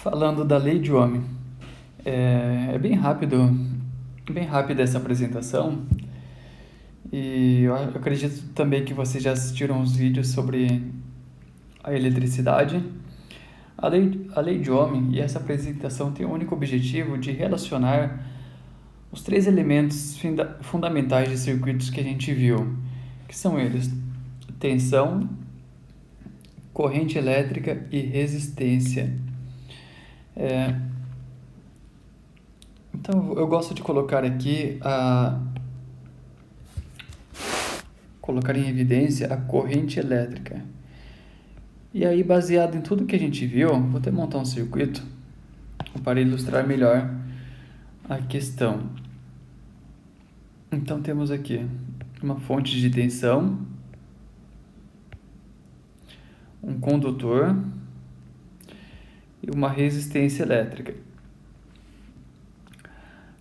Falando da lei de Ohm, é bem rápida essa apresentação e eu acredito também que vocês já assistiram os vídeos sobre a eletricidade. A lei de Ohm e essa apresentação tem o único objetivo de relacionar os três elementos fundamentais de circuitos que a gente viu, que são eles: tensão, corrente elétrica e resistência. Então eu gosto de colocar aqui colocar em evidência a corrente elétrica. E aí, baseado em tudo que a gente viu, vou até montar um circuito para ilustrar melhor a questão. Então temos aqui uma fonte de tensão, um condutor e uma resistência elétrica.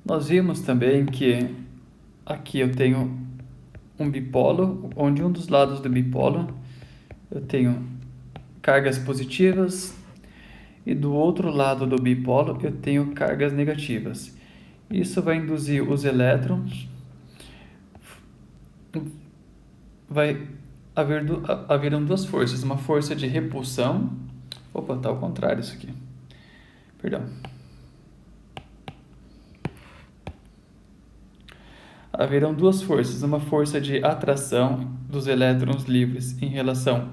Nós vimos também que aqui eu tenho um bipolo, onde um dos lados do bipolo eu tenho cargas positivas e do outro lado do bipolo eu tenho cargas negativas. Isso vai induzir os elétrons, haverão duas forças, uma força de repulsão, tá ao contrário isso aqui, perdão. Haverão duas forças, uma força de atração dos elétrons livres em relação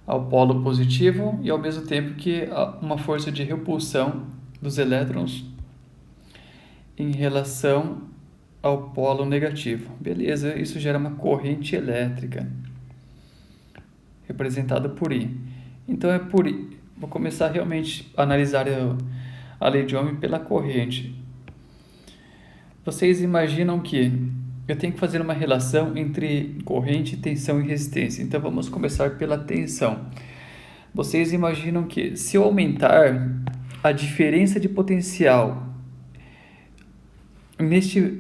ao polo positivo e ao mesmo tempo que uma força de repulsão dos elétrons em relação ao polo negativo. Beleza, isso gera uma corrente elétrica, representada por I. Então é por I. Vou começar realmente a analisar a lei de Ohm pela corrente. Vocês imaginam que eu tenho que fazer uma relação entre corrente, tensão e resistência. Então vamos começar pela tensão. Vocês imaginam que se eu aumentar a diferença de potencial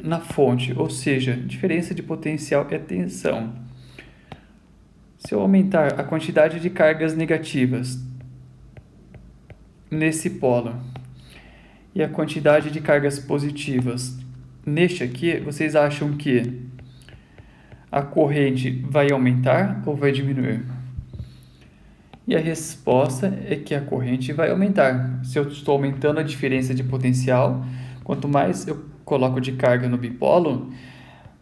na fonte, ou seja, diferença de potencial é tensão. Se eu aumentar a quantidade de cargas negativas nesse polo e a quantidade de cargas positivas neste aqui, vocês acham que a corrente vai aumentar ou vai diminuir? E a resposta é que a corrente vai aumentar. Se eu estou aumentando a diferença de potencial, quanto mais eu coloco de carga no bipolo,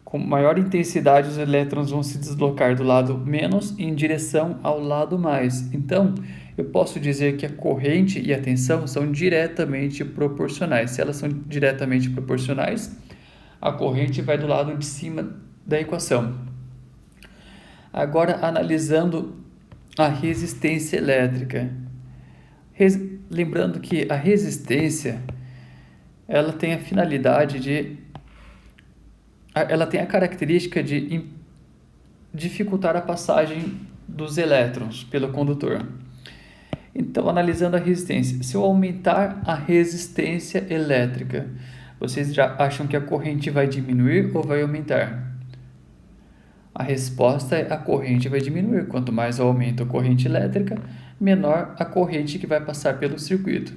com maior intensidade os elétrons vão se deslocar do lado menos em direção ao lado mais. Então, eu posso dizer que a corrente e a tensão são diretamente proporcionais. Se elas são diretamente proporcionais, a corrente vai do lado de cima da equação. Agora, analisando a resistência elétrica. Lembrando que a resistência, ela tem a finalidade ela tem a característica de dificultar a passagem dos elétrons pelo condutor. Então, analisando a resistência, se eu aumentar a resistência elétrica, vocês já acham que a corrente vai diminuir ou vai aumentar? A resposta é: a corrente vai diminuir. Quanto mais eu aumento a corrente elétrica, menor a corrente que vai passar pelo circuito.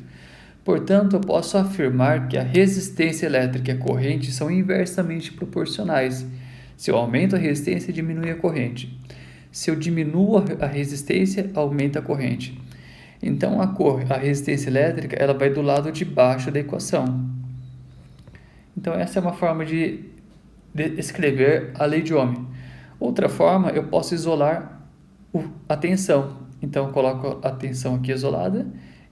Portanto, eu posso afirmar que a resistência elétrica e a corrente são inversamente proporcionais. Se eu aumento a resistência, diminui a corrente. Se eu diminuo a resistência, aumenta a corrente. Então, a resistência elétrica ela vai do lado de baixo da equação. Então, essa é uma forma de escrever a lei de Ohm. Outra forma, eu posso isolar a tensão. Então, eu coloco a tensão aqui isolada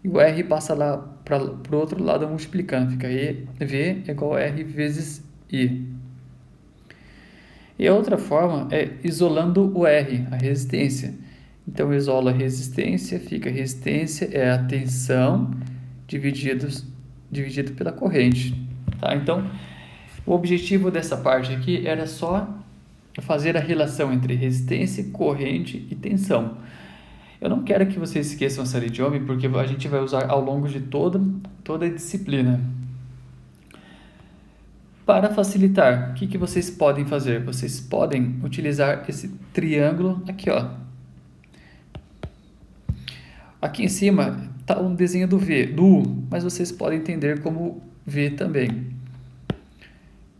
e o R passa lá para o outro lado multiplicando. Fica V igual a R vezes I. E a outra forma é isolando o R, a resistência. Então, eu isolo a resistência, fica a resistência é a tensão dividido pela corrente. Tá? Então, o objetivo dessa parte aqui era só fazer a relação entre resistência, corrente e tensão. Eu não quero que vocês esqueçam essa lei de Ohm, porque a gente vai usar ao longo de toda a disciplina. Para facilitar, o que vocês podem fazer? Vocês podem utilizar esse triângulo aqui, ó. Aqui em cima tá um desenho do V, do U, mas vocês podem entender como V também.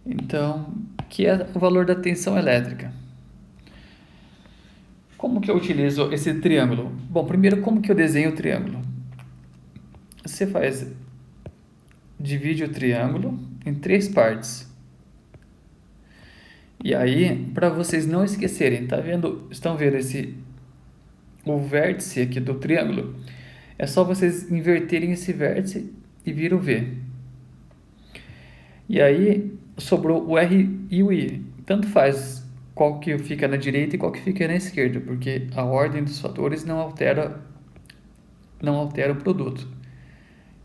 Então, que é o valor da tensão elétrica. Como que eu utilizo esse triângulo? Bom, primeiro, como que eu desenho o triângulo? Você divide o triângulo em 3 partes. E aí, para vocês não esquecerem, estão vendo o vértice aqui do triângulo? É só vocês inverterem esse vértice e vira o V. E aí, sobrou o R e o I. Tanto faz qual que fica na direita e qual que fica na esquerda, porque a ordem dos fatores não altera o produto.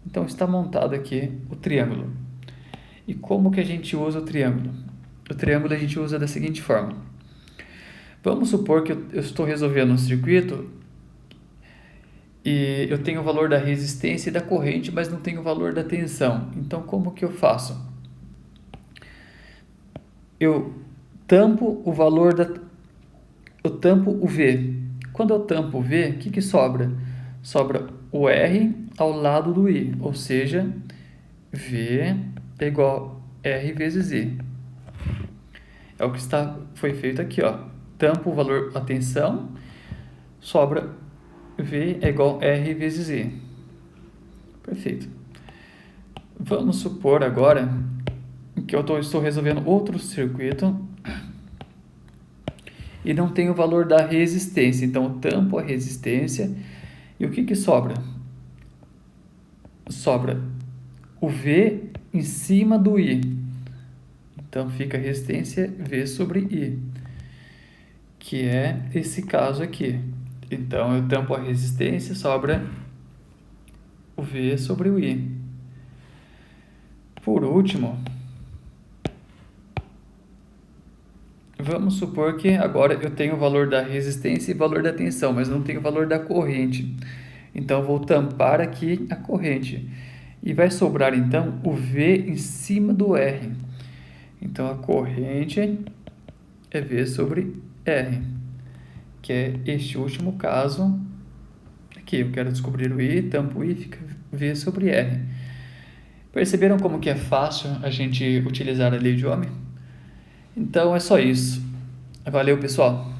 Então, está montado aqui o triângulo. E como que a gente usa o triângulo? O triângulo a gente usa da seguinte forma. Vamos supor que eu estou resolvendo um circuito e eu tenho o valor da resistência e da corrente, mas não tenho o valor da tensão. Então, como que eu faço? Eu tampo o valor eu tampo o V. Quando eu tampo o V, o que sobra? Sobra o R ao lado do I, ou seja, V é igual a R vezes I. É o que foi feito aqui, ó. Tampo o valor, a tensão, sobra V é igual a R vezes I. Perfeito. Vamos supor agora que eu estou resolvendo outro circuito e não tenho o valor da resistência. Então, eu tampo a resistência e o que sobra? Sobra o V em cima do I. Então, fica resistência V sobre I, que é esse caso aqui. Então, eu tampo a resistência, sobra o V sobre o I. Por último, vamos supor que agora eu tenho o valor da resistência e o valor da tensão, mas não tenho o valor da corrente. Então, eu vou tampar aqui a corrente. E vai sobrar, então, o V em cima do R. Então, a corrente é V sobre R, que é este último caso aqui. Eu quero descobrir o I, tampo o I, fica V sobre R. Perceberam como que é fácil a gente utilizar a lei de Ohm? Então, é só isso. Valeu, pessoal!